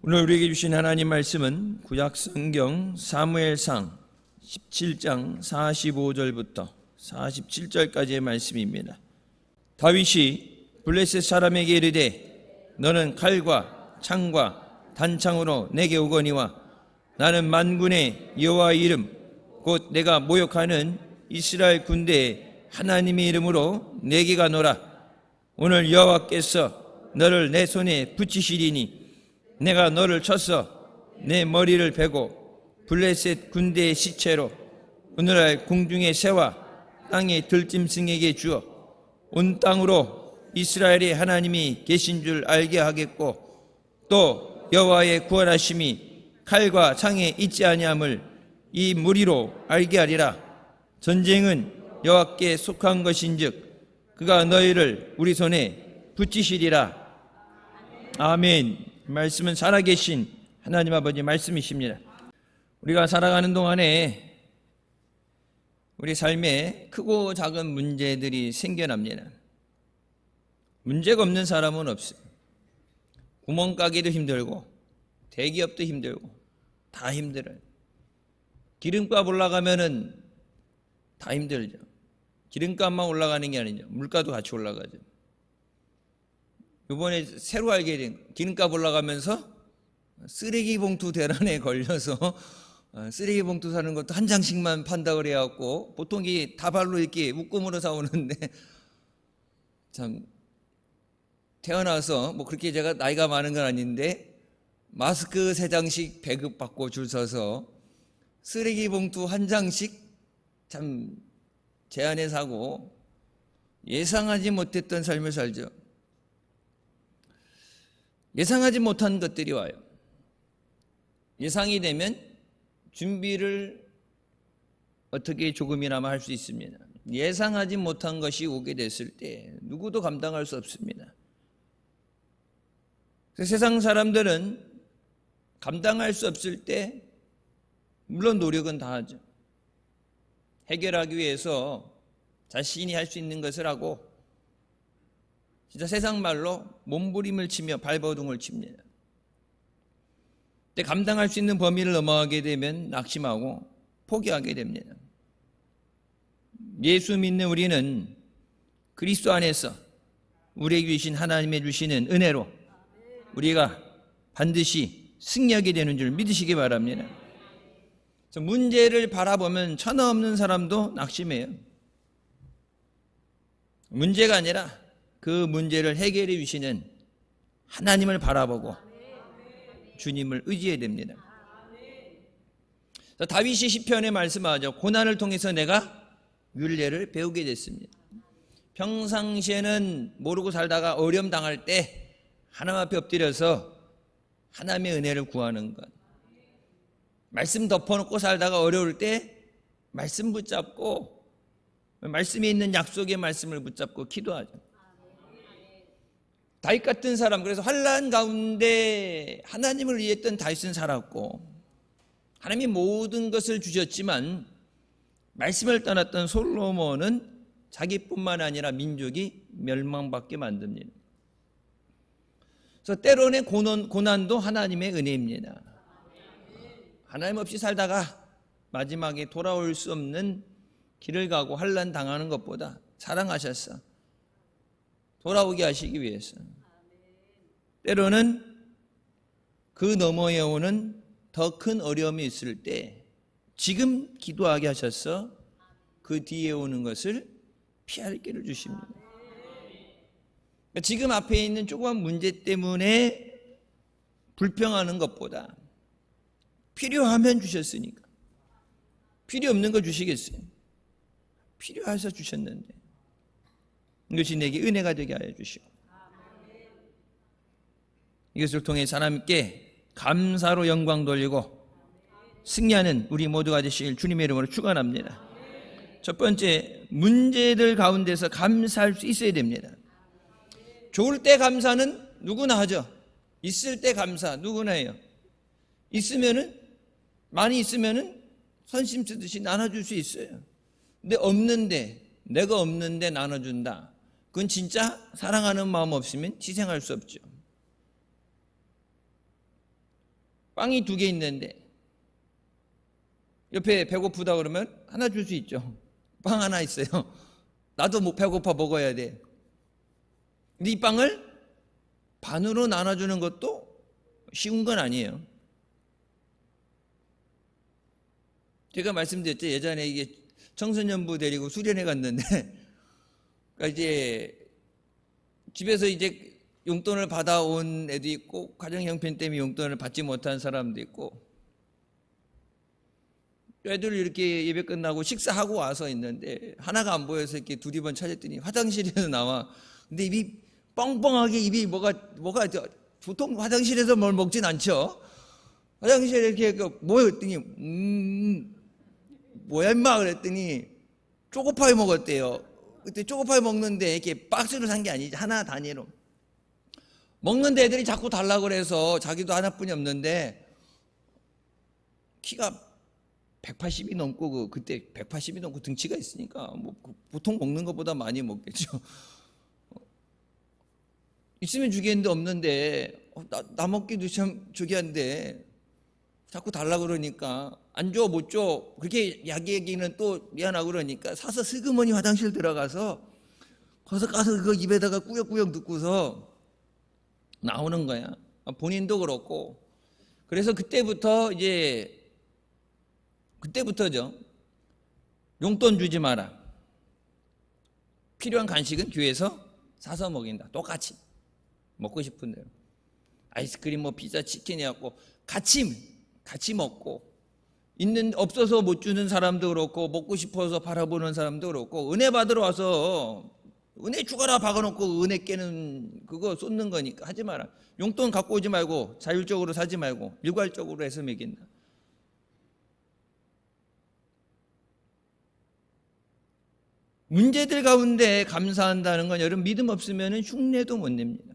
오늘 우리에게 주신 하나님 말씀은 구약 성경 사무엘상 17장 45절부터 47절까지의 말씀입니다. 다윗이 블레셋 사람에게 이르되 너는 칼과 창과 단창으로 내게 오거니와 나는 만군의 여호와의 이름 곧 내가 모욕하는 이스라엘 군대의 하나님의 이름으로 내게 가노라. 오늘 여호와께서 너를 내 손에 붙이시리니 내가 너를 쳐서 내 머리를 베고 블레셋 군대의 시체로 오늘날 궁중의 새와 땅의 들짐승에게 주어 온 땅으로 이스라엘의 하나님이 계신 줄 알게 하겠고 또 여호와의 구원하심이 칼과 창에 있지 아니함을 이 무리로 알게 하리라. 전쟁은 여호와께 속한 것인즉 그가 너희를 우리 손에 붙이시리라. 아멘. 말씀은 살아계신 하나님 아버지 말씀이십니다. 우리가 살아가는 동안에 우리 삶에 크고 작은 문제들이 생겨납니다. 문제가 없는 사람은 없어요. 구멍가게도 힘들고 대기업도 힘들고 다 힘들어요. 기름값 올라가면은 다 힘들죠. 기름값만 올라가는 게 아니죠. 물가도 같이 올라가죠. 이번에 새로 알게 된 기름값 올라가면서 쓰레기 봉투 대란에 걸려서 쓰레기 봉투 사는 것도 한 장씩만 판다 그래갖고 보통 이 다발로 이렇게 묶음으로 사오는데 참 태어나서 뭐 그렇게 제가 나이가 많은 건 아닌데 마스크 3장씩 배급받고 줄 서서 쓰레기 봉투 한 장씩 참 제한해 사고 예상하지 못했던 삶을 살죠. 예상하지 못한 것들이 와요. 예상이 되면 준비를 어떻게 조금이나마 할 수 있습니다. 예상하지 못한 것이 오게 됐을 때 누구도 감당할 수 없습니다. 세상 사람들은 감당할 수 없을 때 물론 노력은 다 하죠. 해결하기 위해서 자신이 할 수 있는 것을 하고 진짜 세상 말로 몸부림을 치며 발버둥을 칩니다. 근데 감당할 수 있는 범위를 넘어가게 되면 낙심하고 포기하게 됩니다. 예수 믿는 우리는 그리스도 안에서 우리에게 주신 하나님의 주시는 은혜로 우리가 반드시 승리하게 되는 줄 믿으시기 바랍니다. 문제를 바라보면 천하 없는 사람도 낙심해요. 문제가 아니라 그 문제를 해결해 주시는 하나님을 바라보고 주님을 의지해야 됩니다. 다윗이 시편에 말씀하죠. 고난을 통해서 내가 율례를 배우게 됐습니다. 평상시에는 모르고 살다가 어려움 당할 때 하나님 앞에 엎드려서 하나님의 은혜를 구하는 것. 말씀 덮어놓고 살다가 어려울 때 말씀 붙잡고 말씀에 있는 약속의 말씀을 붙잡고 기도하죠. 다윗 같은 사람, 그래서 환난 가운데 하나님을 위했던 다윗은 살았고 하나님이 모든 것을 주셨지만 말씀을 떠났던 솔로몬은 자기뿐만 아니라 민족이 멸망받게 만듭니다. 그래서 때로는 고난도 하나님의 은혜입니다. 하나님 없이 살다가 마지막에 돌아올 수 없는 길을 가고 환난 당하는 것보다 사랑하셨어. 돌아오게 하시기 위해서. 때로는 그 너머에 오는 더 큰 어려움이 있을 때 지금 기도하게 하셔서 그 뒤에 오는 것을 피할 길을 주십니다. 지금 앞에 있는 조그만 문제 때문에 불평하는 것보다 필요하면 주셨으니까 필요 없는 거 주시겠어요? 필요해서 주셨는데 이것이 내게 은혜가 되게 하여 주시고 이것을 통해 하나님께 감사로 영광 돌리고 승리하는 우리 모두가 되실 주님의 이름으로 축원합니다. 첫 번째, 문제들 가운데서 감사할 수 있어야 됩니다. 좋을 때 감사는 누구나 하죠. 있을 때 감사 누구나 해요. 있으면은 많이 있으면은 선심 쓰듯이 나눠줄 수 있어요. 근데 없는데 내가 없는데 나눠준다. 그건 진짜 사랑하는 마음 없으면 희생할 수 없죠. 빵이 2개 있는데 옆에 배고프다 그러면 하나 줄 수 있죠. 빵 하나 있어요. 나도 뭐 배고파 먹어야 돼. 근데 이 빵을 반으로 나눠주는 것도 쉬운 건 아니에요. 제가 말씀드렸죠. 예전에 이게 청소년부 데리고 수련회 갔는데, 그러니까 이제 집에서 이제 용돈을 받아온 애도 있고, 가정 형편 때문에 용돈을 받지 못한 사람도 있고, 애들 이렇게 예배 끝나고 식사하고 와서 있는데, 하나가 안 보여서 이렇게 두리번 찾았더니 화장실에서 나와. 근데 입이 뻥뻥하게 입이 뭐가, 보통 화장실에서 뭘 먹진 않죠? 화장실에 이렇게 뭐였더니, 뭐야 임마 그랬더니 초코파이 먹었대요. 그때 초코파이 먹는데 이렇게 박스로 산 게 아니지, 하나 단위로 먹는데 애들이 자꾸 달라고 그래서 자기도 하나뿐이 없는데 키가 180이 넘고 그때 180이 넘고 등치가 있으니까 뭐 보통 먹는 것보다 많이 먹겠죠. 있으면 주겠는데 없는데 나 먹기도 참 저기 한데 자꾸 달라고 그러니까 안 줘 못 줘 그렇게 얘기는 또 미안하고 그러니까 사서 슬그머니 화장실 들어가서 거기서 가서 그거 입에다가 꾸역꾸역 넣고서 나오는 거야. 본인도 그렇고. 그래서 그때부터죠. 용돈 주지 마라. 필요한 간식은 교회에서 사서 먹인다. 똑같이 먹고 싶은 대로 아이스크림 뭐 피자 치킨 해갖고 같이 먹고, 있는 없어서 못 주는 사람도 그렇고 먹고 싶어서 바라보는 사람도 그렇고, 은혜 받으러 와서 은혜 주거라 박아놓고 은혜 깨는 그거 쏟는 거니까 하지 마라. 용돈 갖고 오지 말고 자율적으로 사지 말고 일괄적으로 해서 먹인다. 문제들 가운데 감사한다는 건 여러분 믿음 없으면 흉내도 못 냅니다.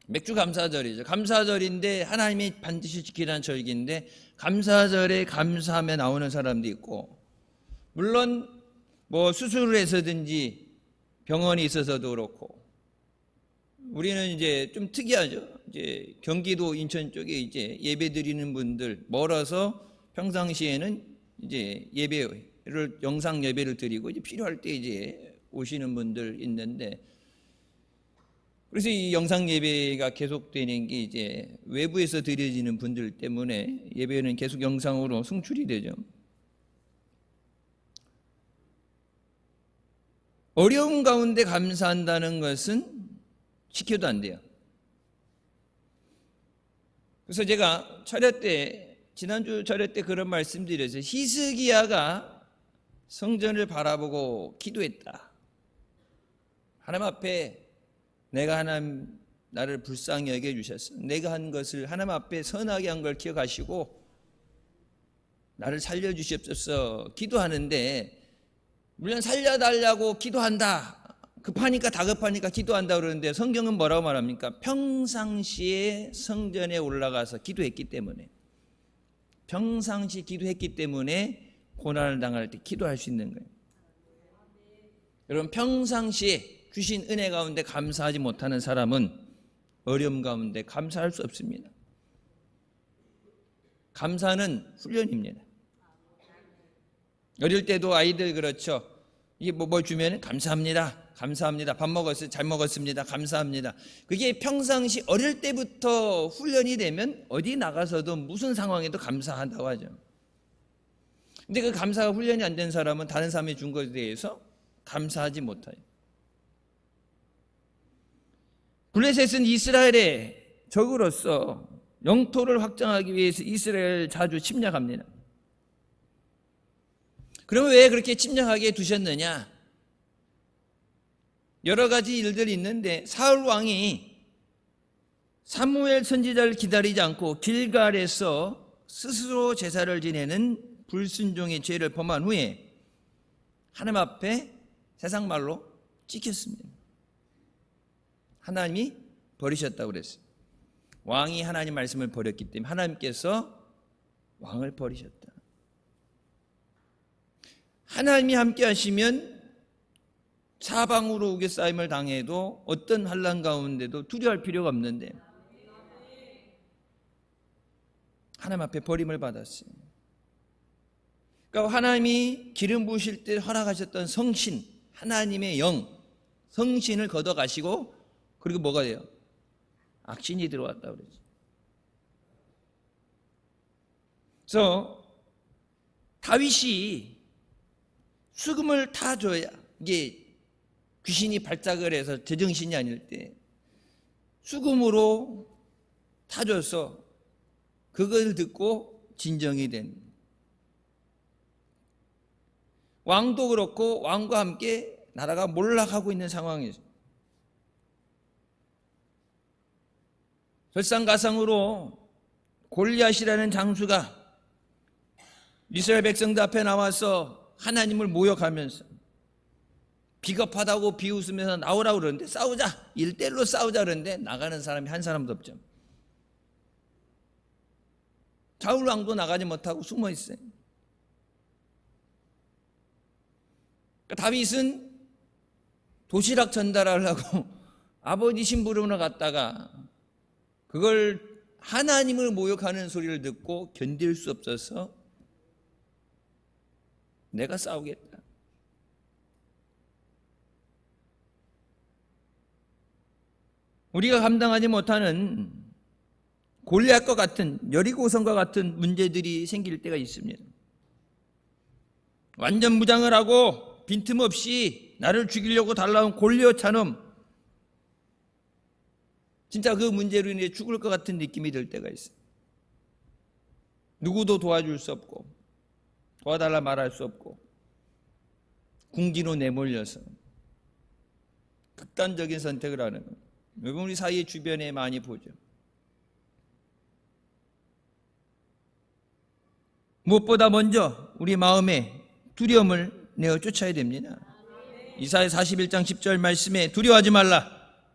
맥주 감사절이죠. 감사절인데 하나님이 반드시 지키라는 절기인데 감사절에 감사하며 나오는 사람도 있고, 물론 뭐 수술을 해서든지 병원이 있어서도 그렇고, 우리는 이제 좀 특이하죠. 이제 경기도 인천 쪽에 이제 예배 드리는 분들 멀어서 평상시에는 이제 예배를 영상 예배를 드리고 이제 필요할 때 이제 오시는 분들 있는데, 그래서 이 영상 예배가 계속되는 게 이제 외부에서 드려지는 분들 때문에 예배는 계속 영상으로 송출이 되죠. 어려운 가운데 감사한다는 것은 시켜도 안 돼요. 그래서 제가 지난주 철회 때 그런 말씀 드렸어요. 히스기야가 성전을 바라보고 기도했다. 하나님 앞에 내가 하나님 나를 불쌍히 여겨주셨어. 내가 한 것을 하나님 앞에 선하게 한 걸 기억하시고 나를 살려주시옵소서 기도하는데, 물론 살려달라고 기도한다. 다급하니까 기도한다 그러는데 성경은 뭐라고 말합니까? 평상시에 성전에 올라가서 기도했기 때문에, 평상시 기도했기 때문에 고난을 당할 때 기도할 수 있는 거예요. 여러분, 평상시에 주신 은혜 가운데 감사하지 못하는 사람은 어려움 가운데 감사할 수 없습니다. 감사는 훈련입니다. 어릴 때도 아이들 그렇죠. 이게 뭐 주면 감사합니다. 감사합니다. 밥 먹었어요. 잘 먹었습니다. 감사합니다. 그게 평상시 어릴 때부터 훈련이 되면 어디 나가서도 무슨 상황에도 감사한다고 하죠. 근데 그 감사가 훈련이 안 된 사람은 다른 사람이 준 것에 대해서 감사하지 못해요. 블레셋은 이스라엘의 적으로서 영토를 확장하기 위해서 이스라엘을 자주 침략합니다. 그러면 왜 그렇게 침략하게 두셨느냐? 여러 가지 일들이 있는데, 사울 왕이 사무엘 선지자를 기다리지 않고 길갈에서 스스로 제사를 지내는 불순종의 죄를 범한 후에 하나님 앞에 세상 말로 찍혔습니다. 하나님이 버리셨다고 그랬어요. 왕이 하나님 말씀을 버렸기 때문에 하나님께서 왕을 버리셨다. 하나님이 함께 하시면 사방으로 우겨싸임을 당해도 어떤 환난 가운데도 두려워할 필요가 없는데, 하나님 앞에 버림을 받았어요. 그러니까 하나님이 기름 부으실 때 허락하셨던 성신, 하나님의 영, 성신을 걷어가시고, 그리고 뭐가 돼요? 악신이 들어왔다 그러죠. 그래서 다윗이 수금을 타줘야, 이게 귀신이 발작을 해서 제정신이 아닐 때 수금으로 타줘서 그걸 듣고 진정이 된, 왕도 그렇고 왕과 함께 나라가 몰락하고 있는 상황이죠. 설상가상으로 골리앗이라는 장수가 이스라엘 백성들 앞에 나와서 하나님을 모욕하면서 비겁하다고 비웃으면서 나오라고 그러는데, 싸우자, 1대1로 싸우자 그러는데 나가는 사람이 한 사람도 없죠. 사울 왕도 나가지 못하고 숨어 있어요. 그러니까 다윗은 도시락 전달하려고 아버지 심부름으로 갔다가 그걸 하나님을 모욕하는 소리를 듣고 견딜 수 없어서 내가 싸우겠다. 우리가 감당하지 못하는 골리앗과 같은, 여리고성과 같은 문제들이 생길 때가 있습니다. 완전 무장을 하고 빈틈없이 나를 죽이려고 달라온 골리앗처럼 진짜 그 문제로 인해 죽을 것 같은 느낌이 들 때가 있어요. 누구도 도와줄 수 없고 도와달라 말할 수 없고 궁지로 내몰려서 극단적인 선택을 하는 것. 여러분, 우리 사회 주변에 많이 보죠. 무엇보다 먼저 우리 마음에 두려움을 내어 쫓아야 됩니다. 이사야 41장 10절 말씀에 두려워하지 말라,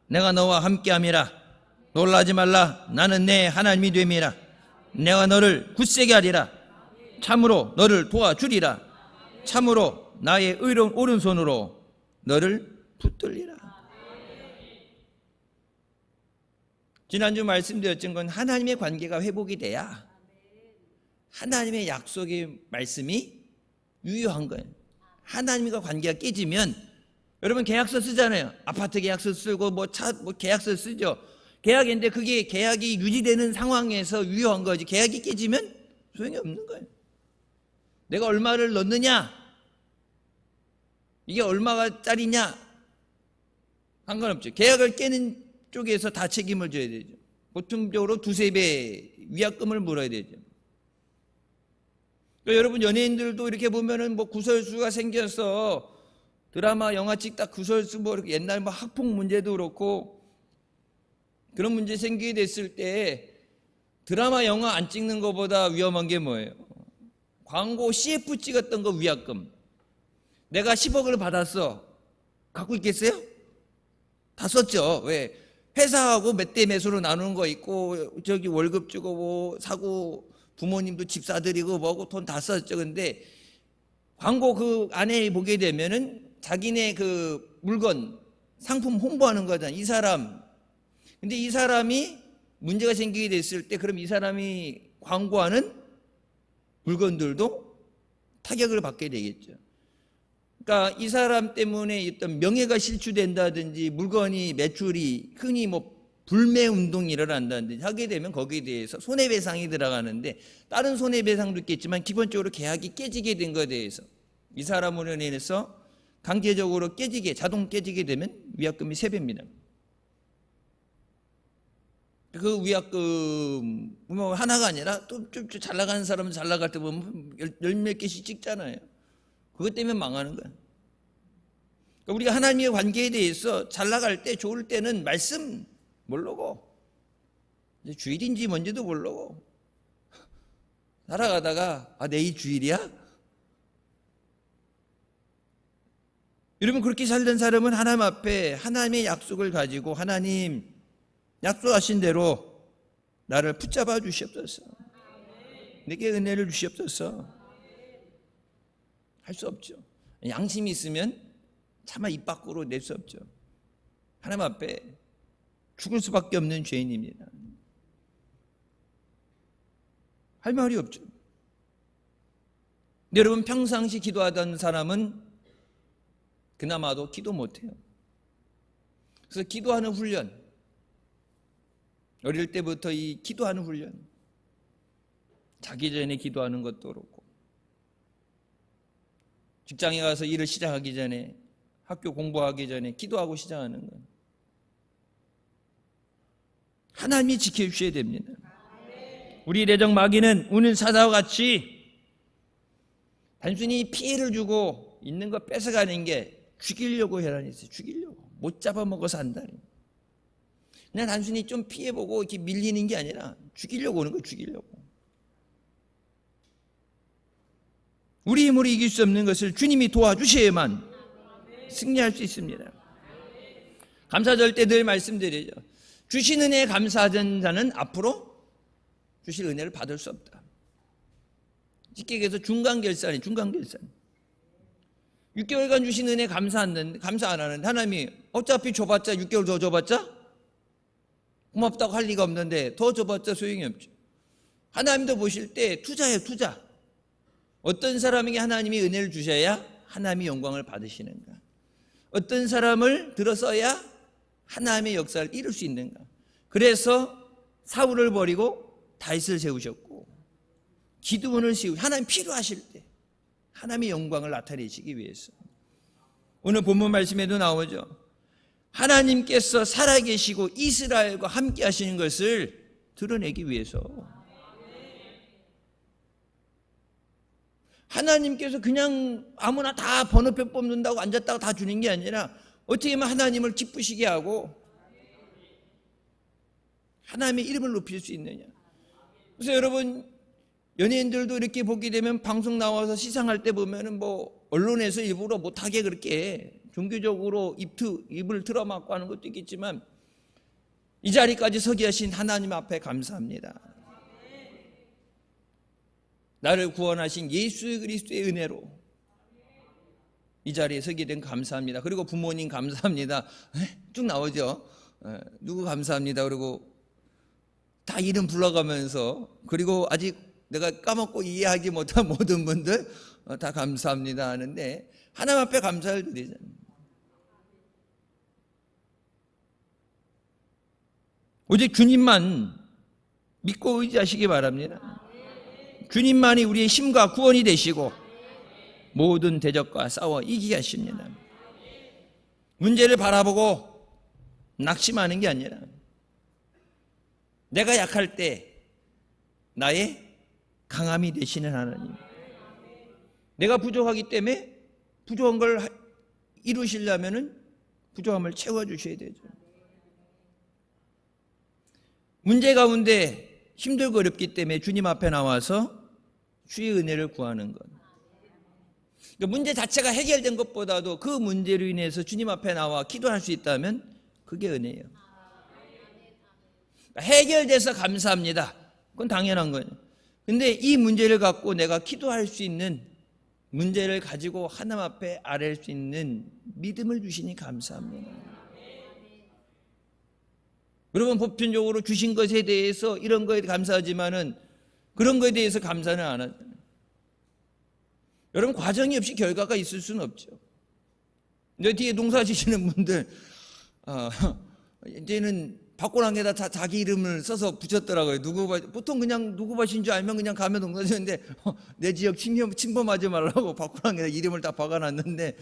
내가 너와 함께함이라. 놀라지 말라, 나는 내 하나님이 됨이라. 내가 너를 굳세게 하리라. 참으로 너를 도와주리라. 참으로 나의 의로운 오른손으로 너를 붙들리라. 지난주 말씀드렸던 건 하나님의 관계가 회복이 돼야 하나님의 약속의 말씀이 유효한 거예요. 하나님과 관계가 깨지면, 여러분 계약서 쓰잖아요. 아파트 계약서 쓰고 뭐 차 뭐 계약서 쓰죠. 계약인데 그게 계약이 유지되는 상황에서 유효한 거지. 계약이 깨지면 소용이 없는 거예요. 내가 얼마를 넣느냐, 이게 얼마짜리냐 상관없죠. 계약을 깨는 쪽에서 다 책임을 져야 되죠. 보통적으로 2~3배 위약금을 물어야 되죠. 그러니까 여러분, 연예인들도 이렇게 보면은 뭐 구설수가 생겨서 드라마 영화 찍다 구설수, 뭐 이렇게 옛날 뭐 학폭 문제도 그렇고 그런 문제 생기게 됐을 때 드라마 영화 안 찍는 것보다 위험한 게 뭐예요? 광고 CF 찍었던 거 위약금. 내가 10억을 받았어. 갖고 있겠어요? 다 썼죠. 왜? 회사하고 몇 대 몇으로 나누는 거 있고, 저기 월급 주고 뭐 사고, 부모님도 집 사드리고 뭐고 돈 다 썼죠. 근데 광고 그 안에 보게 되면은 자기네 그 물건, 상품 홍보하는 거잖아. 이 사람. 근데 이 사람이 문제가 생기게 됐을 때, 그럼 이 사람이 광고하는 물건들도 타격을 받게 되겠죠. 그러니까 이 사람 때문에 어떤 명예가 실추된다든지 물건이 매출이 흔히 뭐 불매 운동이 일어난다든지 하게 되면 거기에 대해서 손해배상이 들어가는데, 다른 손해배상도 있겠지만 기본적으로 계약이 깨지게 된 것에 대해서 이 사람으로 인해서 강제적으로 자동 깨지게 되면 위약금이 3배입니다. 그 위약금 뭐 하나가 아니라 또 좀 잘 나가는 사람은 잘 나갈 때 보면 열 몇 개씩 찍잖아요. 그것 때문에 망하는 거야. 그러니까 우리가 하나님의 관계에 대해서 잘 나갈 때, 좋을 때는 말씀 모르고, 주일인지 뭔지도 모르고 살아가다가 내일 주일이야? 여러분, 그렇게 살던 사람은 하나님 앞에 하나님의 약속을 가지고, 하나님 약속하신 대로 나를 붙잡아 주시옵소서, 내게 은혜를 주시옵소서 할 수 없죠. 양심이 있으면 차마 입 밖으로 낼 수 없죠. 하나님 앞에 죽을 수밖에 없는 죄인입니다. 할 말이 없죠. 여러분, 평상시 기도하던 사람은 그나마도 기도 못해요. 그래서 기도하는 훈련, 어릴 때부터 이 기도하는 훈련, 자기 전에 기도하는 것도 그렇고, 직장에 가서 일을 시작하기 전에, 학교 공부하기 전에 기도하고 시작하는 것, 하나님이 지켜주셔야 됩니다. 우리 내적 마귀는 우는 사자와 같이 단순히 피해를 주고 있는 거 뺏어가는 게 죽이려고 혈안이 있어요. 죽이려고. 못 잡아먹어서 한다니. 그냥 단순히 좀 피해보고 이렇게 밀리는 게 아니라 죽이려고 오는 거예요. 죽이려고. 우리 힘으로 이길 수 없는 것을 주님이 도와주셔야만 승리할 수 있습니다. 감사절 때 늘 말씀드리죠. 주신 은혜에 감사하던 자는 앞으로 주실 은혜를 받을 수 없다. 쉽게 얘기해서 중간결산이 중간결산. 6개월간 주신 은혜 감사 안 하는데 하나님이 어차피 줘봤자 6개월 더 줘봤자 고맙다고 할 리가 없는데 더 줘봤자 소용이 없죠. 하나님도 보실 때 투자예요. 투자. 어떤 사람에게 하나님이 은혜를 주셔야 하나님이 영광을 받으시는가, 어떤 사람을 들어서야 하나님의 역사를 이룰 수 있는가. 그래서 사울을 버리고 다윗을 세우셨고, 기드온을 세우고, 하나님 필요하실 때 하나님의 영광을 나타내시기 위해서. 오늘 본문 말씀에도 나오죠. 하나님께서 살아계시고 이스라엘과 함께 하시는 것을 드러내기 위해서. 하나님께서 그냥 아무나 다 번호표 뽑는다고 앉았다가 다 주는 게 아니라 어떻게 하면 하나님을 기쁘시게 하고 하나님의 이름을 높일 수 있느냐. 그래서 여러분, 연예인들도 이렇게 보게 되면 방송 나와서 시상할 때 보면은 뭐 언론에서 일부러 못하게 그렇게 종교적으로 입을 틀어막고 하는 것도 있겠지만, 이 자리까지 서게 하신 하나님 앞에 감사합니다. 나를 구원하신 예수 그리스도의 은혜로 이 자리에 서게 된 감사합니다. 그리고 부모님 감사합니다. 쭉 나오죠. 누구 감사합니다. 그리고 다 이름 불러가면서, 그리고 아직 내가 까먹고 이해하지 못한 모든 분들 다 감사합니다 하는데, 하나님 앞에 감사를 드리잖아요. 오직 주님만 믿고 의지하시기 바랍니다. 주님만이 우리의 힘과 구원이 되시고 모든 대적과 싸워 이기게 하십니다. 문제를 바라보고 낙심하는 게 아니라 내가 약할 때 나의 강함이 되시는 하나님, 내가 부족하기 때문에 부족한 걸 이루시려면 부족함을 채워주셔야 되죠. 문제 가운데 힘들고 어렵기 때문에 주님 앞에 나와서 주의 은혜를 구하는 것. 문제 자체가 해결된 것보다도 그 문제로 인해서 주님 앞에 나와 기도할 수 있다면 그게 은혜예요. 해결돼서 감사합니다. 그건 당연한 거예요. 근데 이 문제를 갖고 내가 기도할 수 있는, 문제를 가지고 하나님 앞에 아뢰할 수 있는 믿음을 주시니 감사합니다. 여러분, 보편적으로 주신 것에 대해서 이런 거에 감사하지만은 그런 거에 대해서 감사는 안 하잖아요. 여러분, 과정이 없이 결과가 있을 수는 없죠. 내 뒤에 농사 지시는 분들, 이제는 바꾸랑에다 자기 이름을 써서 붙였더라고요. 보통 그냥 누구 밭인 줄 알면 그냥 가면 농사 지는데, 내 지역 침범하지 말라고 바꾸랑에다 이름을 다 박아놨는데,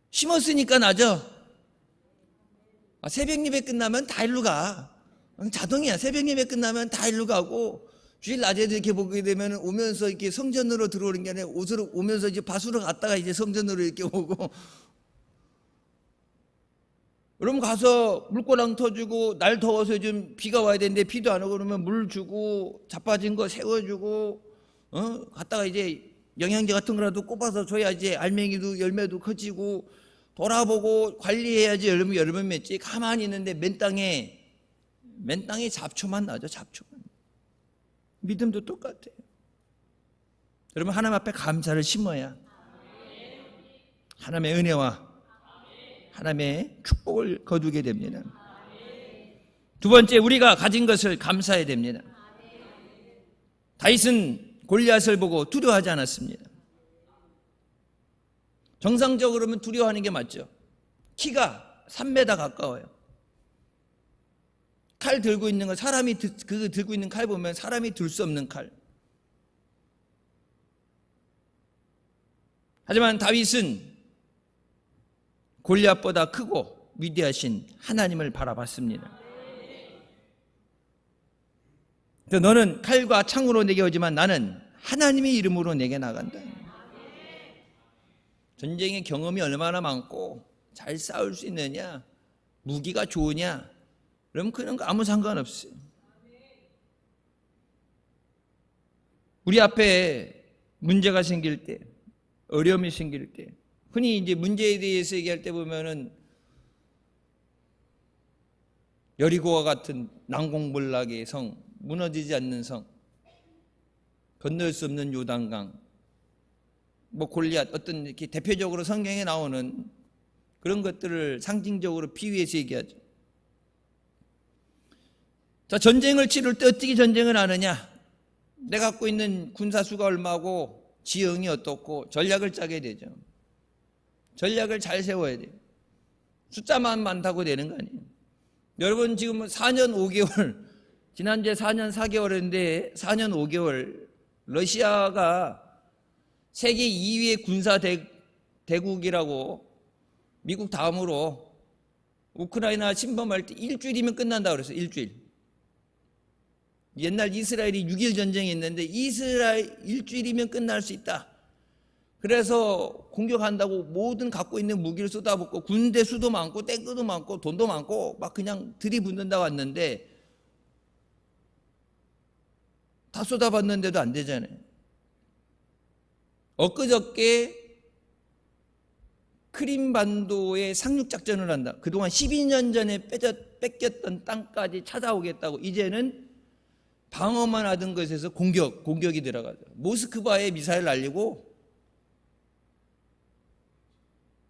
심었으니까 나죠. 새벽 예배 끝나면 다 일로 가. 자동이야. 새벽 예배 끝나면 다 일로 가고, 주일 낮에도 이렇게 보게 되면 오면서 이렇게 성전으로 들어오는 게 아니라 옷으로 오면서 이제 밭으로 갔다가 이제 성전으로 이렇게 오고. 여러분, 가서 물고랑 터주고, 날 더워서 좀 비가 와야 되는데 비도 안 오고 그러면 물 주고, 자빠진 거 세워주고, 갔다가 이제 영양제 같은 거라도 꼽아서 줘야지 알맹이도 열매도 커지고, 돌아보고 관리해야지 여름은 맺지. 가만히 있는데 맨 땅에 잡초만 나죠. 잡초만. 믿음도 똑같아요. 여러분, 하나님 앞에 감사를 심어야 하나님의 은혜와 하나님의 축복을 거두게 됩니다. 두 번째, 우리가 가진 것을 감사해야 됩니다. 다윗은 골리앗을 보고 두려워하지 않았습니다. 정상적으로는 두려워하는 게 맞죠. 키가 3m 가까워요. 칼 들고 있는 거, 사람이 그 들고 있는 칼 보면 사람이 들 수 없는 칼. 하지만 다윗은 골리앗보다 크고 위대하신 하나님을 바라봤습니다. 너는 칼과 창으로 내게 오지만 나는 하나님의 이름으로 내게 나간다. 전쟁의 경험이 얼마나 많고 잘 싸울 수 있느냐, 무기가 좋으냐, 그럼 그런 거 아무 상관없어요. 우리 앞에 문제가 생길 때, 어려움이 생길 때, 흔히 이제 문제에 대해서 얘기할 때 보면은 여리고와 같은 난공불락의 성, 무너지지 않는 성, 건널 수 없는 요단강, 골리앗, 어떤 이렇게 대표적으로 성경에 나오는 그런 것들을 상징적으로 비유해서 얘기하죠. 자, 전쟁을 치를 때 어떻게 전쟁을 하느냐? 내가 갖고 있는 군사수가 얼마고 지형이 어떻고 전략을 짜게 되죠. 전략을 잘 세워야 돼요. 숫자만 많다고 되는 거 아니에요. 여러분 지금 4년 5개월, 지난주에 4년 4개월인데 4년 5개월 러시아가 세계 2위의 군사 대국이라고 미국 다음으로 우크라이나 침범할 때 일주일이면 끝난다고 그랬어요. 일주일. 옛날 이스라엘이 6일 전쟁이 있는데 이스라엘 일주일이면 끝날 수 있다. 그래서 공격한다고 모든 갖고 있는 무기를 쏟아붓고 군대 수도 많고 탱크도 많고 돈도 많고 막 그냥 들이붓는다 왔는데 다 쏟아봤는데도 안 되잖아요. 엊그저께 크림반도에 상륙작전을 한다. 그동안 12년 전에 뺏겼던 땅까지 찾아오겠다고 이제는 방어만 하던 것에서 공격이 들어가죠. 모스크바에 미사일 날리고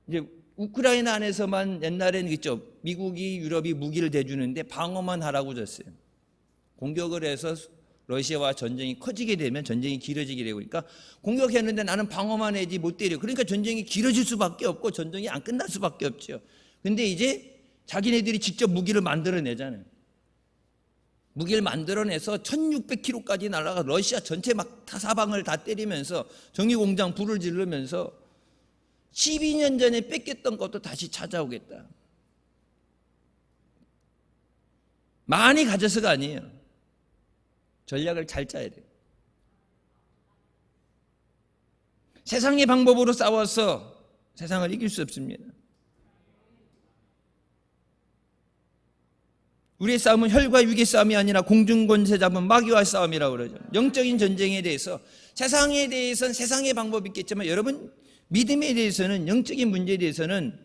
이제 우크라이나 안에서만 옛날에는 있죠. 미국이 유럽이 무기를 대주는데 방어만 하라고 줬어요. 공격을 해서 러시아와 전쟁이 커지게 되면 전쟁이 길어지게 되고 그러니까 공격했는데 나는 방어만 해야지 못 때려. 그러니까 전쟁이 길어질 수밖에 없고 전쟁이 안 끝날 수밖에 없죠. 근데 이제 자기네들이 직접 무기를 만들어내잖아요. 무기를 만들어내서 1600km까지 날아가 러시아 전체 막 사방을 다 때리면서 정유공장 불을 지르면서 12년 전에 뺏겼던 것도 다시 찾아오겠다. 많이 가져서가 아니에요. 전략을 잘 짜야 돼요. 세상의 방법으로 싸워서 세상을 이길 수 없습니다. 우리의 싸움은 혈과 육의 싸움이 아니라 공중권세 잡은 마귀와 싸움이라고 그러죠. 영적인 전쟁에 대해서 세상에 대해서는 세상의 방법이 있겠지만 여러분 믿음에 대해서는 영적인 문제에 대해서는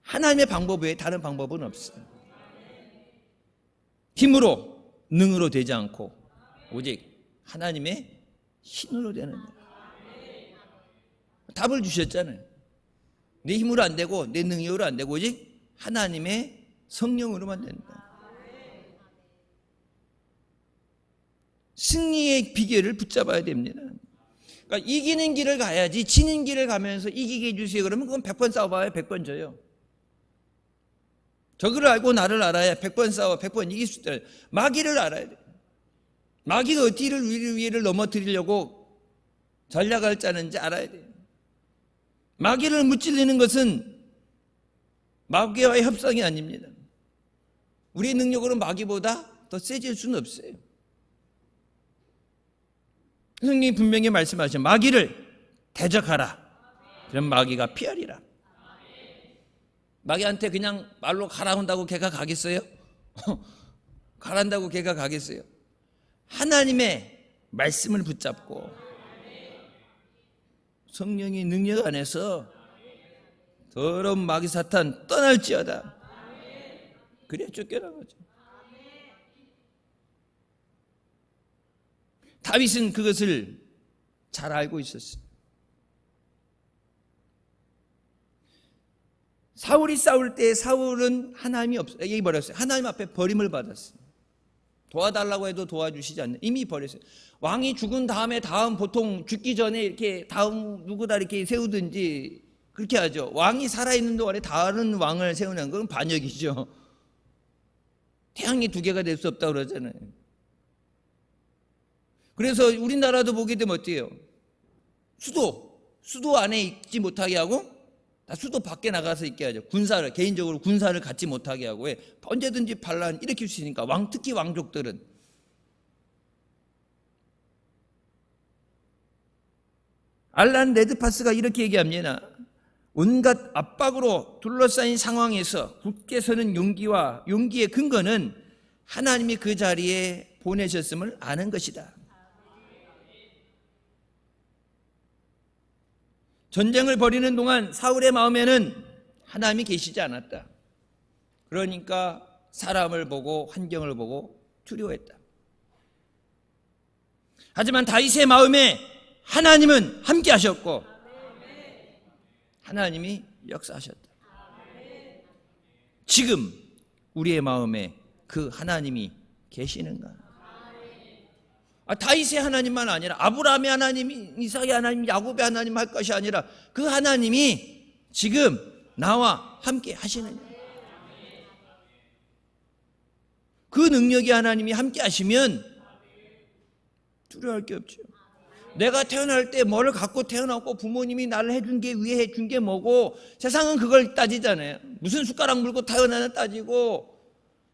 하나님의 방법 외에 다른 방법은 없어요. 힘으로 능으로 되지 않고 오직 하나님의 힘으로 되는 거예요. 답을 주셨잖아요. 내 힘으로 안 되고 내 능력으로 안 되고 오직 하나님의 성령으로만 된다. 승리의 비결을 붙잡아야 됩니다. 그러니까 이기는 길을 가야지 지는 길을 가면서 이기게 해주세요. 그러면 그건 100번 싸워봐야 100번 져요. 저그를 알고 나를 알아야 100번 싸워 100번 이길 수 있다. 마귀를 알아야 돼. 마귀가 어디를 위를 넘어뜨리려고 전략을 짜는지 알아야 돼. 마귀를 무찔리는 것은 마귀와의 협상이 아닙니다. 우리의 능력으로 마귀보다 더 세질 수는 없어요. 성령이 분명히 말씀하시죠. 마귀를 대적하라. 그럼 마귀가 피하리라. 마귀한테 그냥 말로 가라 한다고 걔가 가겠어요? 가란다고 걔가 가겠어요? 하나님의 말씀을 붙잡고 성령의 능력 안에서 더러운 마귀 사탄 떠날지어다. 그래야 쫓겨나가죠. 다윗은 그것을 잘 알고 있었어요. 사울이 싸울 때 사울은 하나님이 얘기 버렸어요. 하나님 앞에 버림을 받았어요. 도와달라고 해도 도와주시지 않는, 이미 버렸어요. 왕이 죽은 다음에 다음 보통 죽기 전에 이렇게 다음 누구다 이렇게 세우든지 그렇게 하죠. 왕이 살아있는 동안에 다른 왕을 세우는 건 반역이죠. 태양이 두 개가 될 수 없다고 그러잖아요. 그래서 우리나라도 보게 되면 어때요? 수도 안에 있지 못하게 하고 다 수도 밖에 나가서 있게 하죠. 개인적으로 군사를 갖지 못하게 하고, 왜? 언제든지 반란 일으킬 수 있으니까. 특히 왕족들은. 알란 레드파스가 이렇게 얘기합니다. 온갖 압박으로 둘러싸인 상황에서 굳게 서는 용기의 근거는 하나님이 그 자리에 보내셨음을 아는 것이다. 전쟁을 벌이는 동안 사울의 마음에는 하나님이 계시지 않았다. 그러니까 사람을 보고 환경을 보고 두려워했다. 하지만 다윗의 마음에 하나님은 함께 하셨고 하나님이 역사하셨다. 지금 우리의 마음에 그 하나님이 계시는가? 다윗의 하나님만 아니라 아브라함의 하나님, 이삭의 하나님, 야곱의 하나님 할 것이 아니라 그 하나님이 지금 나와 함께 하시느냐. 그 능력의 하나님이 함께 하시면 두려워할 게 없죠. 내가 태어날 때 뭐를 갖고 태어났고 부모님이 나를 해준 게 위해 해준 게 뭐고, 세상은 그걸 따지잖아요. 무슨 숟가락 물고 태어나나 따지고,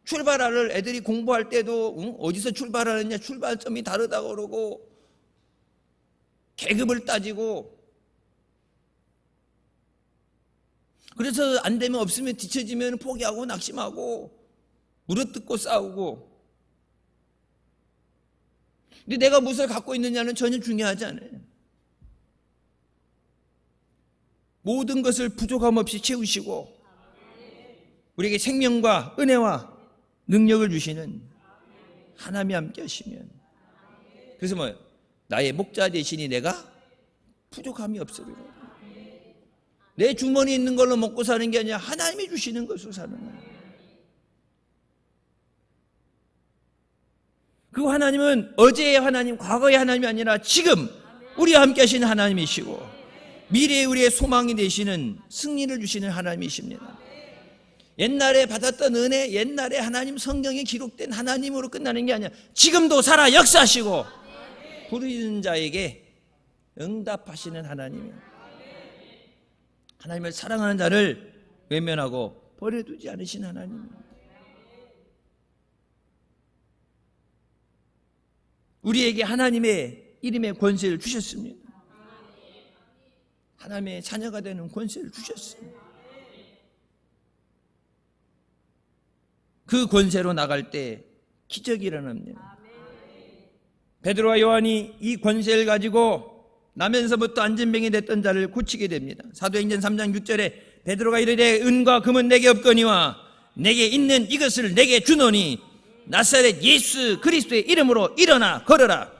출발하를 애들이 공부할 때도 어디서 출발하느냐 출발점이 다르다고 그러고, 계급을 따지고, 그래서 안 되면 없으면 뒤처지면 포기하고 낙심하고 물어뜯고 싸우고. 근데 내가 무엇을 갖고 있느냐는 전혀 중요하지 않아요. 모든 것을 부족함 없이 채우시고 우리에게 생명과 은혜와 능력을 주시는 하나님이 함께 하시면, 그래서 뭐예요? 나의 목자 되시니 내가 부족함이 없으리라. 내 주머니에 있는 걸로 먹고 사는 게 아니라 하나님이 주시는 것으로 사는 거예요. 그 하나님은 어제의 하나님, 과거의 하나님이 아니라 지금 우리와 함께 하시는 하나님이시고 미래의 우리의 소망이 되시는, 승리를 주시는 하나님이십니다. 옛날에 받았던 은혜, 옛날에 하나님 성경에 기록된 하나님으로 끝나는 게 아니라 지금도 살아 역사하시고 부르짖는 자에게 응답하시는 하나님이에요. 하나님을 사랑하는 자를 외면하고 버려두지 않으신 하나님입니다. 우리에게 하나님의 이름의 권세를 주셨습니다. 하나님의 자녀가 되는 권세를 주셨습니다. 그 권세로 나갈 때 기적이 일어납니다. 베드로와 요한이 이 권세를 가지고 나면서부터 안진병이 됐던 자를 고치게 됩니다. 사도행전 3장 6절에 베드로가 이르되 은과 금은 내게 없거니와 내게 있는 이것을 내게 주노니 나사렛 예수 그리스도의 이름으로 일어나 걸어라.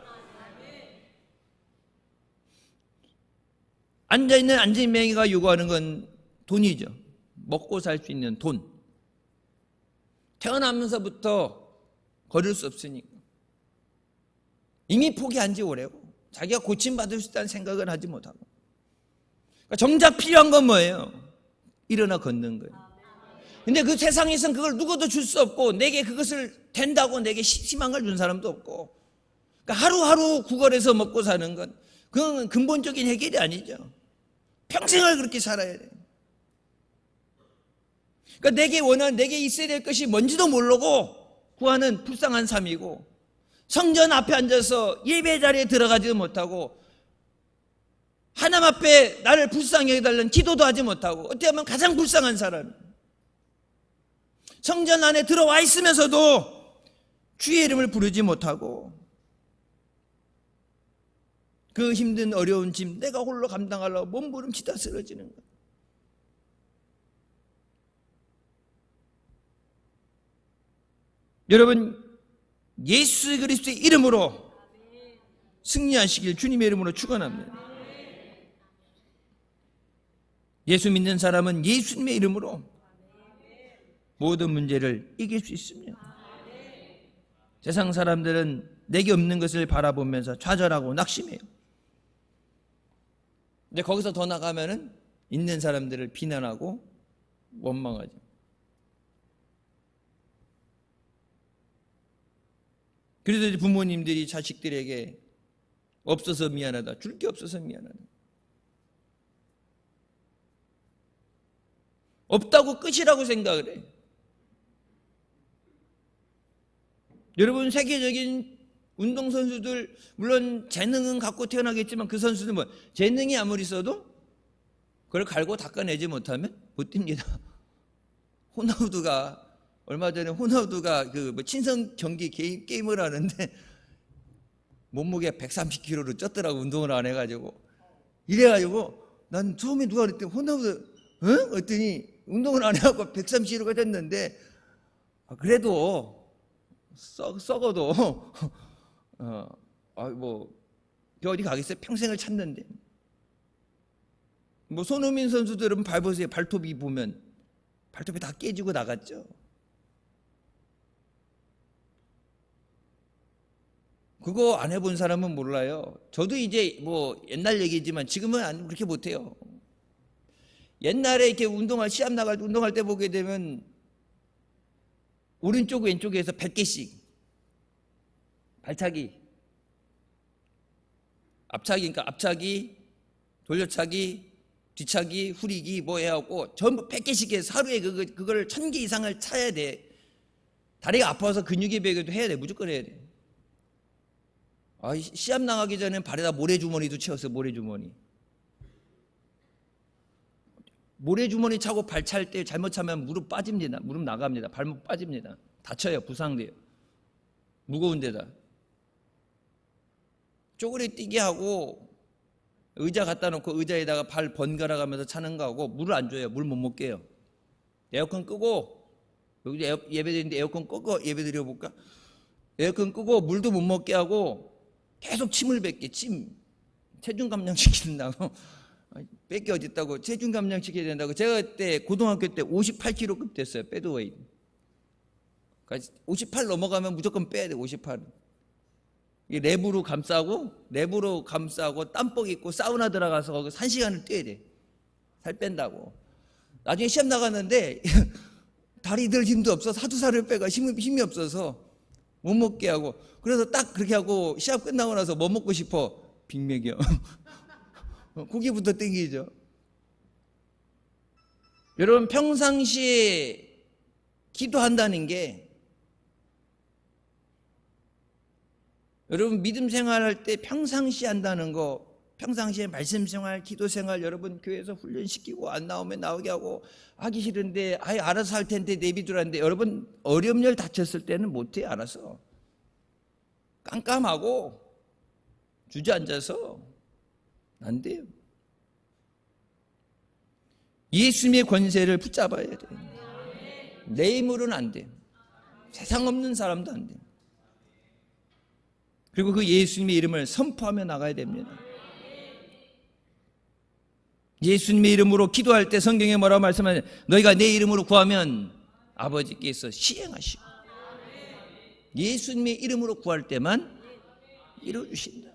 앉아있는 안진뱅이가 요구하는 건 돈이죠. 먹고 살 수 있는 돈. 태어나면서부터 걸을 수 없으니까 이미 포기한 지 오래고 자기가 고침받을 수 있다는 생각을 하지 못하고, 그러니까 정작 필요한 건 뭐예요? 일어나 걷는 거예요. 근데 그 세상에선 그걸 누구도 줄 수 없고, 내게 그것을 된다고 내게 희망을 준 사람도 없고, 그러니까 하루하루 구걸해서 먹고 사는 건 그건 근본적인 해결이 아니죠. 평생을 그렇게 살아야 돼요. 그러니까 내게 있어야 될 것이 뭔지도 모르고 구하는 불쌍한 삶이고, 성전 앞에 앉아서 예배 자리에 들어가지도 못하고, 하나님 앞에 나를 불쌍히 해달라는 기도도 하지 못하고, 어떻게 보면 가장 불쌍한 사람. 성전 안에 들어와 있으면서도 주의 이름을 부르지 못하고, 그 힘든 어려운 짐 내가 홀로 감당하려고 몸부림치다 쓰러지는 것. 여러분, 예수 그리스도의 이름으로 승리하시길 주님의 이름으로 축원합니다. 예수 믿는 사람은 예수님의 이름으로 모든 문제를 이길 수 있습니다. 세상 사람들은 내게 없는 것을 바라보면서 좌절하고 낙심해요. 근데 거기서 더 나가면은 있는 사람들을 비난하고 원망하죠. 그래서 이제 부모님들이 자식들에게 없어서 미안하다, 줄 게 없어서 미안하다, 없다고 끝이라고 생각을 해. 여러분, 세계적인 운동선수들 물론 재능은 갖고 태어나겠지만 그 선수들 뭐 재능이 아무리 있어도 그걸 갈고 닦아내지 못하면 못 뜁니다. 호나우두가 얼마 전에 그 뭐 친선 경기 게임을 하는데 몸무게 130kg로 쪘더라고. 운동을 안 해가지고. 이래가지고 난 처음에 누가 그랬더니 호나우두 그랬더니 운동을 안 해갖고 130kg가 됐는데 그래도 썩어도 뭐 어디 가겠어요? 평생을 찾는데. 뭐 손흥민 선수들은 밟으세요. 발톱이 보면 발톱이 다 깨지고 나갔죠. 그거 안 해본 사람은 몰라요. 저도 이제 뭐 옛날 얘기지만 지금은 그렇게 못해요. 옛날에 이렇게 시합 나갈 때 운동할 때 보게 되면 오른쪽 왼쪽에서 100개씩 발차기, 그러니까 앞차기, 돌려차기, 뒤차기, 후리기 뭐 해갖고 전부 100개씩 해서 하루에 그걸 1000개 이상을 차야 돼. 다리가 아파서 근육이 배겨도 해야 돼. 무조건 해야 돼. 시합 나가기 전에 발에다 모래주머니도 채웠어요. 모래주머니 차고 발 찰 때 잘못 차면 무릎 빠집니다. 무릎 나갑니다. 발목 빠집니다. 다쳐요. 부상돼요. 무거운 데다. 쪼그려 뛰게 하고 의자 갖다 놓고 의자에다가 발 번갈아 가면서 차는 거하고 물을 안 줘요. 물 못 먹게 해요. 에어컨 끄고, 여기 예배드리는데 에어컨 끄고 예배 드려볼까? 에어컨 끄고 물도 못 먹게 하고 계속 침을 뱉게. 체중 감량시킨다고. 뺏기 어딨다고. 체중 감량시켜야 된다고. 제가 그때 고등학교 때 58kg급 됐어요. 배드웨이트. 그러니까 58 넘어가면 무조건 빼야 돼. 58. 랩으로 감싸고 땀복 입고 사우나 들어가서 거기 1시간을 뛰어야 돼. 살 뺀다고. 나중에 시합 나갔는데 다리 들 힘도 없어. 사두살을 빼가 힘이 없어서 못 먹게 하고. 그래서 딱 그렇게 하고 시합 끝나고 나서 뭐 먹고 싶어? 빅맥이요. 고기부터 땡기죠. 여러분, 평상시에 기도한다는 게, 여러분 믿음 생활할 때 평상시에 한다는 거, 평상시에 말씀 생활, 기도 생활 여러분 교회에서 훈련시키고 안 나오면 나오게 하고, 하기 싫은데 알아서 할 텐데 내비두라는데, 여러분 어려움을 다쳤을 때는 못해. 알아서 깜깜하고 주저앉아서 안 돼요. 예수님의 권세를 붙잡아야 돼요. 내 힘으로는 안 돼요. 세상 없는 사람도 안 돼요. 그리고 그 예수님의 이름을 선포하며 나가야 됩니다. 예수님의 이름으로 기도할 때 성경에 뭐라고 말씀하냐? 너희가 내 이름으로 구하면 아버지께서 시행하시고, 예수님의 이름으로 구할 때만 이루어주신다.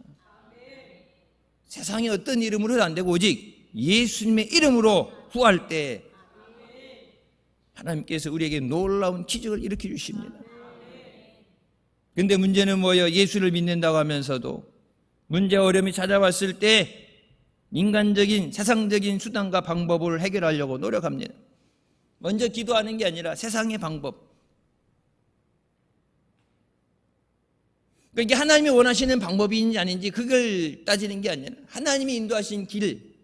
세상에 어떤 이름으로 해도 안 되고 오직 예수님의 이름으로 구할 때 하나님께서 우리에게 놀라운 기적을 일으켜 주십니다. 근데 문제는 뭐예요? 예수를 믿는다고 하면서도 문제 어려움이 찾아왔을 때 인간적인 세상적인 수단과 방법을 해결하려고 노력합니다. 먼저 기도하는 게 아니라 세상의 방법. 그러니까 하나님이 원하시는 방법인지 아닌지 그걸 따지는 게 아니라 하나님이 인도하신 길,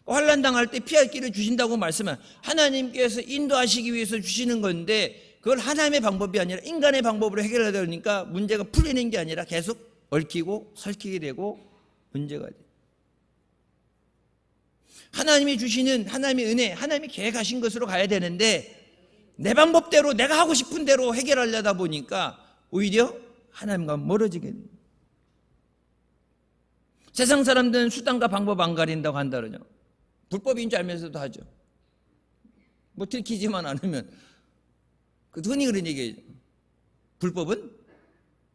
환난 당할 때 피할 길을 주신다고 말씀은 하나님께서 인도하시기 위해서 주시는 건데, 그걸 하나님의 방법이 아니라 인간의 방법으로 해결하다 보니까 문제가 풀리는 게 아니라 계속 얽히고 설키게 되고 문제가 돼요. 하나님이 주시는 하나님의 은혜, 하나님이 계획하신 것으로 가야 되는데 내 방법대로 내가 하고 싶은 대로 해결하려다 보니까 오히려 하나님과 멀어지게 돼요. 세상 사람들은 수단과 방법 안 가린다고 한다 그러죠. 불법인 줄 알면서도 하죠. 뭐 들키지만 않으면. 흔히 그런 얘기예요. 불법은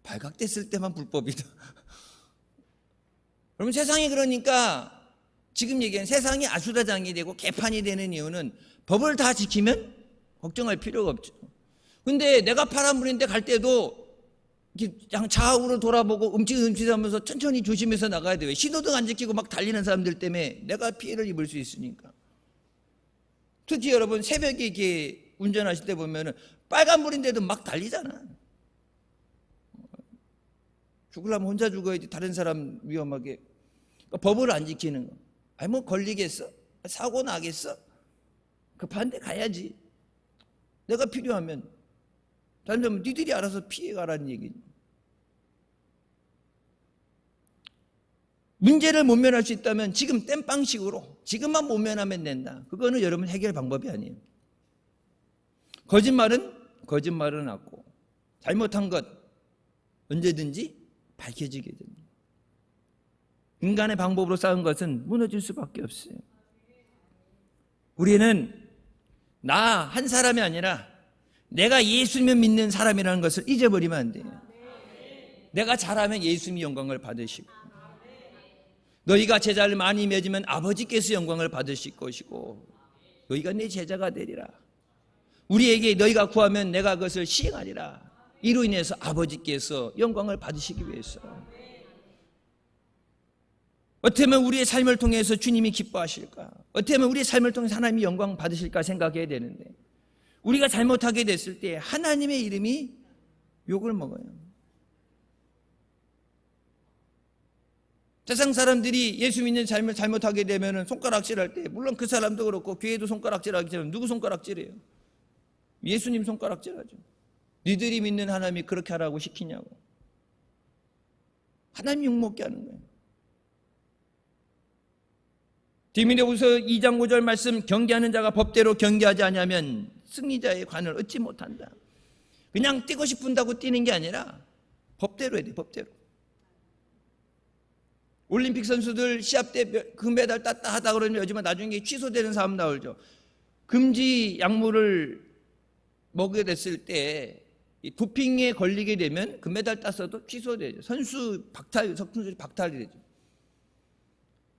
발각됐을 때만 불법이다. 그러면 세상이 그러니까 지금 얘기한 세상이 아수라장이 되고 개판이 되는 이유는 법을 다 지키면 걱정할 필요가 없죠. 근데 내가 파란불인데 갈 때도 그냥 좌우로 돌아보고 움찔움찔하면서 천천히 조심해서 나가야 돼요. 신호등 안 지키고 막 달리는 사람들 때문에 내가 피해를 입을 수 있으니까. 특히 여러분 새벽에 이렇게 운전하실 때 보면은 빨간불인데도 막 달리잖아. 죽으려면 혼자 죽어야지 다른 사람 위험하게. 그러니까 법을 안 지키는 거. 아니 뭐 걸리겠어? 사고 나겠어? 급한데 가야지. 내가 필요하면. 다른 사람은 니들이 알아서 피해가라는 얘기죠. 문제를 모면할 수 있다면 지금 땜빵식으로 지금만 모면하면 된다. 그거는 여러분 해결 방법이 아니에요. 거짓말은 낫고 잘못한 것 언제든지 밝혀지게 됩니다. 인간의 방법으로 쌓은 것은 무너질 수밖에 없어요. 우리는 나 한 사람이 아니라 내가 예수님을 믿는 사람이라는 것을 잊어버리면 안 돼요. 내가 잘하면 예수님이 영광을 받으시고, 너희가 제자를 많이 맺으면 아버지께서 영광을 받으실 것이고, 너희가 내 제자가 되리라. 우리에게 너희가 구하면 내가 그것을 시행하리라. 이로 인해서 아버지께서 영광을 받으시기 위해서. 어떻게 하면 우리의 삶을 통해서 주님이 기뻐하실까? 어떻게 하면 우리의 삶을 통해서 하나님이 영광 받으실까 생각해야 되는데, 우리가 잘못하게 됐을 때 하나님의 이름이 욕을 먹어요. 세상 사람들이 예수 믿는 삶을 잘못하게 되면 손가락질할 때, 물론 그 사람도 그렇고 교회도 손가락질하기 전에 누구 손가락질해요? 예수님 손가락질하죠. 니들이 믿는 하나님이 그렇게 하라고 시키냐고. 하나님 욕먹게 하는 거예요. 디모데후서 2장 5절 말씀, 경계하는 자가 법대로 경계하지 않으면 승리자의 관을 얻지 못한다. 그냥 뛰고 싶은다고 뛰는 게 아니라 법대로 해야 돼. 법대로. 올림픽 선수들 시합 때 금메달 땄다 하다 그러면 요즘은 나중에 취소되는 사람 나오죠. 금지 약물을 먹게 됐을 때 도핑에 걸리게 되면 금메달 땄어도 취소되죠. 선수 박탈이 되죠.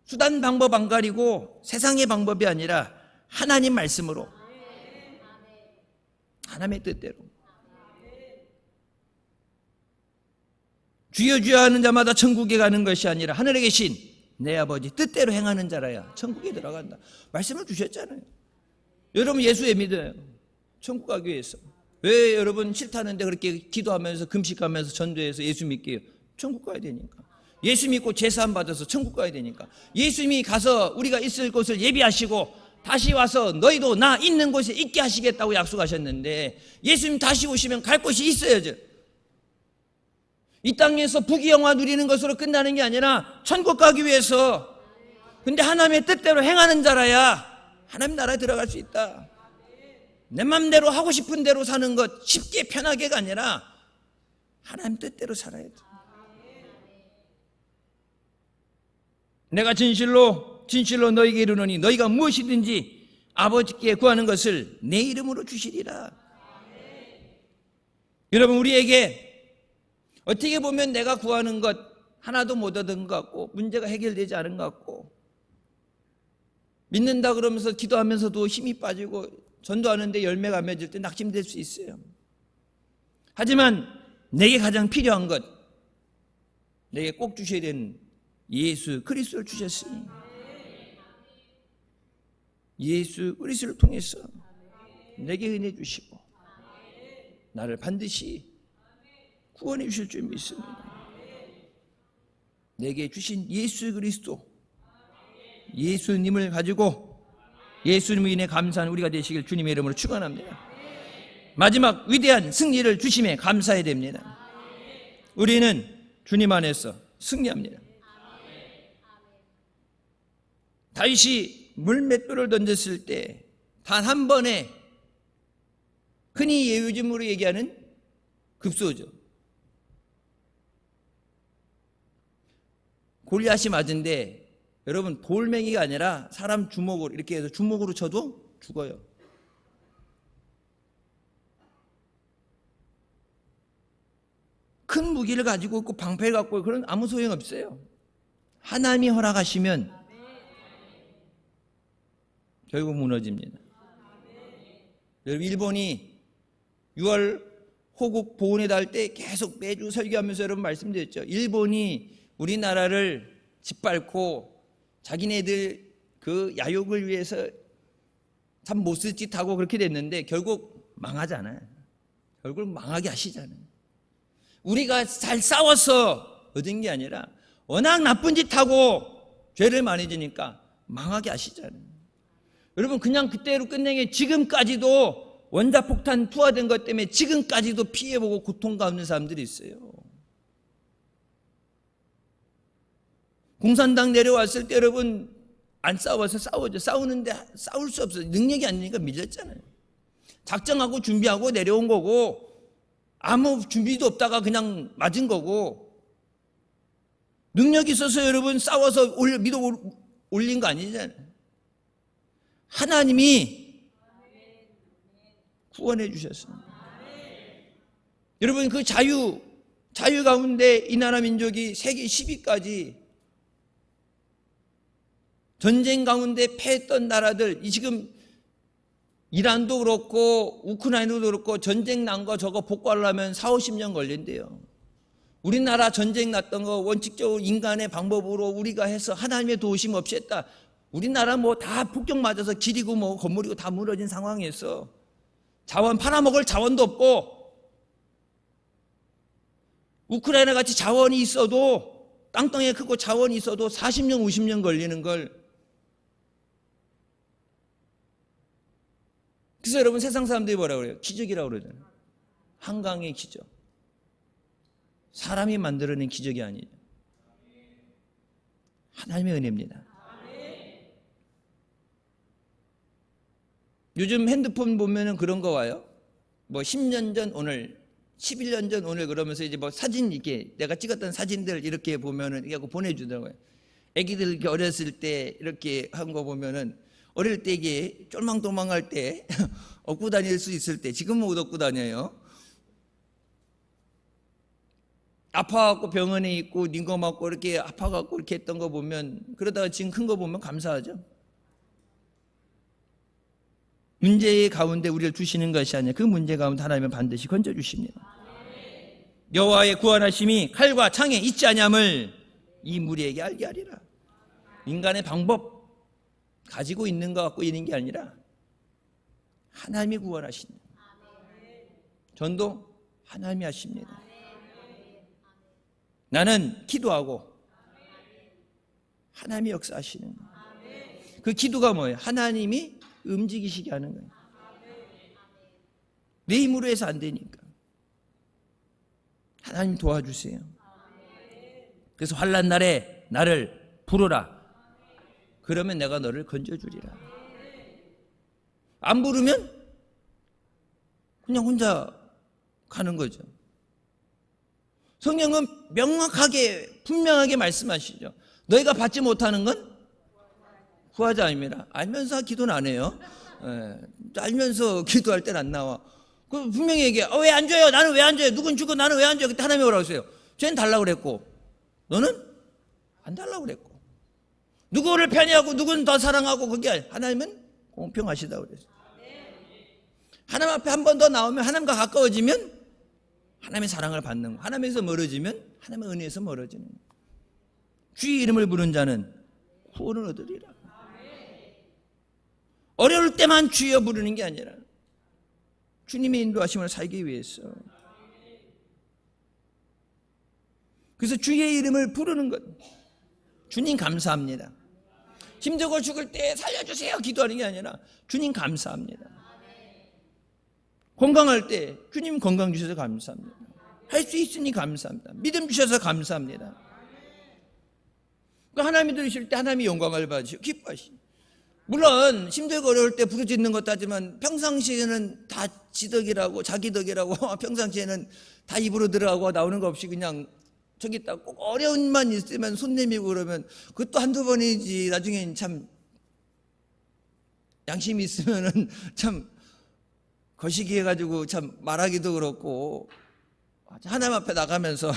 수단 방법 안 가리고 세상의 방법이 아니라 하나님 말씀으로, 하나님의 뜻대로. 주여 주여 하는 자마다 천국에 가는 것이 아니라 하늘에 계신 내 아버지 뜻대로 행하는 자라야 천국에 들어간다. 말씀을 주셨잖아요. 여러분 예수 왜 믿어요? 천국 가기 위해서. 왜 여러분 싫다는데 그렇게 기도하면서 금식하면서 전도해서 예수 믿게요? 천국 가야 되니까. 예수 믿고 제사함 받아서 천국 가야 되니까. 예수님이 가서 우리가 있을 곳을 예비하시고 다시 와서 너희도 나 있는 곳에 있게 하시겠다고 약속하셨는데, 예수님 다시 오시면 갈 곳이 있어야죠. 이 땅에서 부귀영화 누리는 것으로 끝나는 게 아니라 천국 가기 위해서. 근데 하나님의 뜻대로 행하는 자라야 하나님 나라에 들어갈 수 있다. 내 맘대로 하고 싶은 대로 사는 것, 쉽게 편하게가 아니라 하나님 뜻대로 살아야 돼. 내가 진실로 너희에게 이르노니 너희가 무엇이든지 아버지께 구하는 것을 내 이름으로 주시리라. 여러분, 우리에게 어떻게 보면 내가 구하는 것 하나도 못 얻은 것 같고 문제가 해결되지 않은 것 같고, 믿는다 그러면서 기도하면서도 힘이 빠지고 전도하는데 열매가 안 맺을 때 낙심될 수 있어요. 하지만 내게 가장 필요한 것, 내게 꼭 주셔야 되는 예수 그리스도를 주셨으니, 예수 그리스도를 통해서 내게 은혜 주시고 나를 반드시 구원해 주실 줄 믿습니다. 내게 주신 예수 그리스도, 예수님을 가지고 예수님을 인해 감사하는 우리가 되시길 주님의 이름으로 축원합니다. 마지막 위대한 승리를 주심에 감사해야 됩니다. 우리는 주님 안에서 승리합니다. 다윗이 물맷돌을 던졌을 때 단 한 번에, 흔히 요즘으로 얘기하는 급소죠. 골리앗이 맞은데 여러분 돌멩이가 아니라 사람 주먹으로 이렇게 해서 주먹으로 쳐도 죽어요. 큰 무기를 가지고 있고 방패를 갖고 있고 그런 아무 소용 없어요. 하나님이 허락하시면 결국 무너집니다. 여러분 일본이 6월 호국 보훈에 닿을 때 계속 매주 설교하면서 여러분 말씀드렸죠. 일본이 우리나라를 짓밟고 자기네들 그 야욕을 위해서 참 못쓸 짓 하고 그렇게 됐는데 결국 망하잖아요. 결국 망하게 하시잖아요. 우리가 잘 싸워서 얻은 게 아니라 워낙 나쁜 짓 하고 죄를 많이 지니까 망하게 하시잖아요. 여러분 그냥 그때로 끝내게 지금까지도 원자폭탄 투하된 것 때문에 지금까지도 피해보고 고통 가운데 사람들이 있어요. 공산당 내려왔을 때 여러분 안 싸워서 싸우죠. 싸우는데 싸울 수 없어요. 능력이 안 되니까 밀렸잖아요. 작정하고 준비하고 내려온 거고 아무 준비도 없다가 그냥 맞은 거고 능력이 있어서 여러분 싸워서 밀어 올린 거 아니잖아요. 하나님이 구원해 주셨습니다. 여러분 그 자유 가운데 이 나라 민족이 세계 10위까지 전쟁 가운데 패했던 나라들, 이 지금 이란도 그렇고 우크라이나도 그렇고 전쟁 난 거 저거 복구하려면 4, 50년 걸린대요. 우리나라 전쟁 났던 거 원칙적으로 인간의 방법으로 우리가 해서 하나님의 도우심 없이 했다. 우리나라 뭐 다 폭격 맞아서 길이고 뭐 건물이고 다 무너진 상황에서 자원 팔아먹을 자원도 없고 우크라이나 같이 자원이 있어도 땅덩이가 크고 자원이 있어도 40년 50년 걸리는 걸. 그래서 여러분 세상 사람들이 뭐라고 그래요? 기적이라고 그러잖아요. 한강의 기적. 사람이 만들어낸 기적이 아니에요. 하나님의 은혜입니다. 요즘 핸드폰 보면은 그런 거 와요. 뭐 10년 전 오늘, 11년 전 오늘 그러면서 이제 뭐 사진 이렇게 내가 찍었던 사진들 이렇게 보면은 이거 보내주더라고요. 애기들 이렇게 어렸을 때 이렇게 한 거 보면은 어릴 때 이게 쫄망도망할 때 얻고 다닐 수 있을 때 지금은 못 얻고 다녀요. 아파갖고 병원에 있고 닌거 맞고 이렇게 아파갖고 이렇게 했던 거 보면 그러다가 지금 큰 거 보면 감사하죠. 문제 가운데 우리를 두시는 것이 아니라 그 문제 가운데 하나님은 반드시 건져주십니다. 여호와의 구원하심이 칼과 창에 있지 아니함을 이 무리에게 알게 하리라. 인간의 방법 가지고 있는 것 갖고 있는 게 아니라 하나님이 구원하십니다. 전도 하나님이 하십니다. 나는 기도하고 하나님이 역사하시는 거예요. 그 기도가 뭐예요? 하나님이 움직이시게 하는 거예요. 내 힘으로 해서 안 되니까 하나님 도와주세요. 그래서 환난 날에 나를 부르라. 그러면 내가 너를 건져주리라. 안 부르면 그냥 혼자 가는 거죠. 성경은 명확하게 분명하게 말씀하시죠. 너희가 받지 못하는 건 구하자 아닙니다. 알면서 기도는 안 해요. 알면서 기도할 땐 안 나와. 그 분명히 얘기해. 왜 안 줘요? 나는 왜 안 줘요? 누군 주고 나는 왜 안 줘요? 그때 하나님이 뭐라고 했어요? 쟤는 달라고 그랬고 너는 안 달라고 그랬고 누구를 편애하고 누구는 더 사랑하고 그게 아니라 하나님은 공평하시다고 그랬어요. 하나님 앞에 한 번 더 나오면 하나님과 가까워지면 하나님의 사랑을 받는 거. 하나님에서 멀어지면 하나님의 은혜에서 멀어지는 거. 주의 이름을 부른 자는 구원을 얻으리라. 어려울 때만 주여 부르는 게 아니라 주님의 인도하심을 살기 위해서. 그래서 주의 이름을 부르는 것. 주님 감사합니다. 힘들고 죽을 때 살려주세요 기도하는 게 아니라 주님 감사합니다. 건강할 때 주님 건강 주셔서 감사합니다. 할 수 있으니 감사합니다. 믿음 주셔서 감사합니다. 그러니까 하나님이 들으실 때 하나님이 영광을 받으시고 기뻐하시고, 물론 힘들고 어려울 때 부르짖는 것도 하지만 평상시에는 다 지덕이라고 자기 덕이라고 평상시에는 다 입으로 들어가고 나오는 거 없이 그냥 저기 딱 꼭 어려움만 있으면 손 내밀고 그러면 그것도 한두 번이지. 나중엔 참 양심이 있으면은 참 거시기 해가지고 참 말하기도 그렇고, 하나님 앞에 나가면서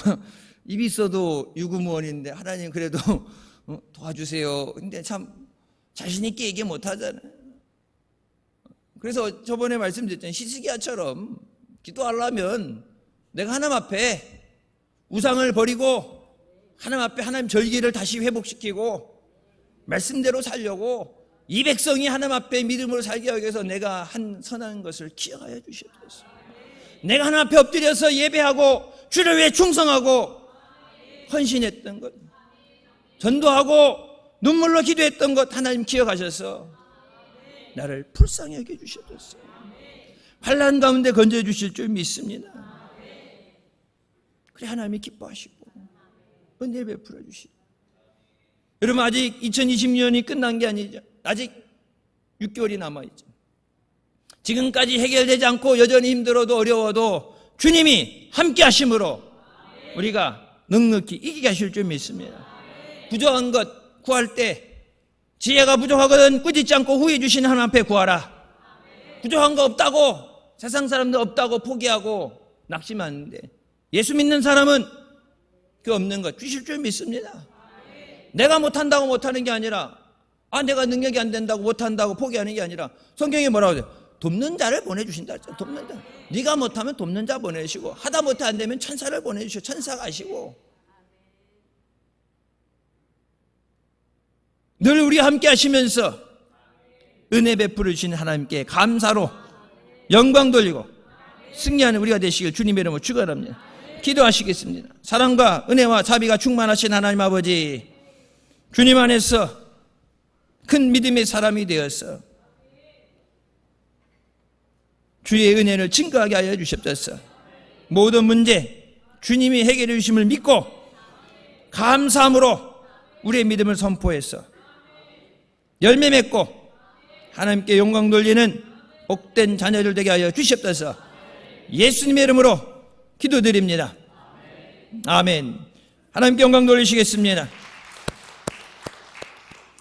입이 있어도 유구무원인데 하나님 그래도 도와주세요. 근데 참 자신 있게 얘기 못 하잖아요. 그래서 저번에 말씀드렸잖아요. 히스기야처럼 기도하려면 내가 하나님 앞에 우상을 버리고 하나님 앞에 하나님 절기를 다시 회복시키고 말씀대로 살려고 이 백성이 하나님 앞에 믿음으로 살게 하기 위해서 내가 한 선한 것을 기억하여 주셨어요. 내가 하나님 앞에 엎드려서 예배하고 주를 위해 충성하고 헌신했던 것, 전도하고 눈물로 기도했던 것 하나님 기억하셔서 나를 불쌍히 여겨 주셨어요. 환난 가운데 건져 주실 줄 믿습니다. 그래 하나님이 기뻐하시고 은혜 베풀어 주시고. 여러분, 아직 2020년이 끝난 게 아니죠. 아직 6개월이 남아있죠. 지금까지 해결되지 않고 여전히 힘들어도 어려워도 주님이 함께 하심으로 우리가 넉넉히 이기게 하실 줄 믿습니다. 부족한 것 구할 때 지혜가 부족하거든 꾸짖지 않고 후회 주시는 하나님 앞에 구하라. 부족한 거 없다고, 세상 사람들 없다고 포기하고 낙심하는데 예수 믿는 사람은 그 없는 것 주실 줄 믿습니다. 내가 못한다고 못하는 게 아니라, 내가 능력이 안 된다고 못한다고 포기하는 게 아니라, 성경이 뭐라고 해요? 돕는 자를 보내주신다. 돕는 자. 네가 못하면 돕는 자 보내시고, 하다 못해 안 되면 천사를 보내주시고, 천사 가시고, 늘 우리 함께 하시면서 은혜 베풀어 주시는 하나님께 감사로 영광 돌리고 승리하는 우리가 되시길 주님의 이름으로 축원합니다. 기도하시겠습니다. 사랑과 은혜와 자비가 충만하신 하나님 아버지, 주님 안에서 큰 믿음의 사람이 되어서 주의 은혜를 증거하게 하여 주시옵소서. 모든 문제 주님이 해결해 주심을 믿고 감사함으로 우리의 믿음을 선포해서 열매 맺고 하나님께 영광 돌리는 복된 자녀들 되게 하여 주시옵소서. 예수님의 이름으로 기도드립니다. 아멘. 하나님께 영광 돌리시겠습니다.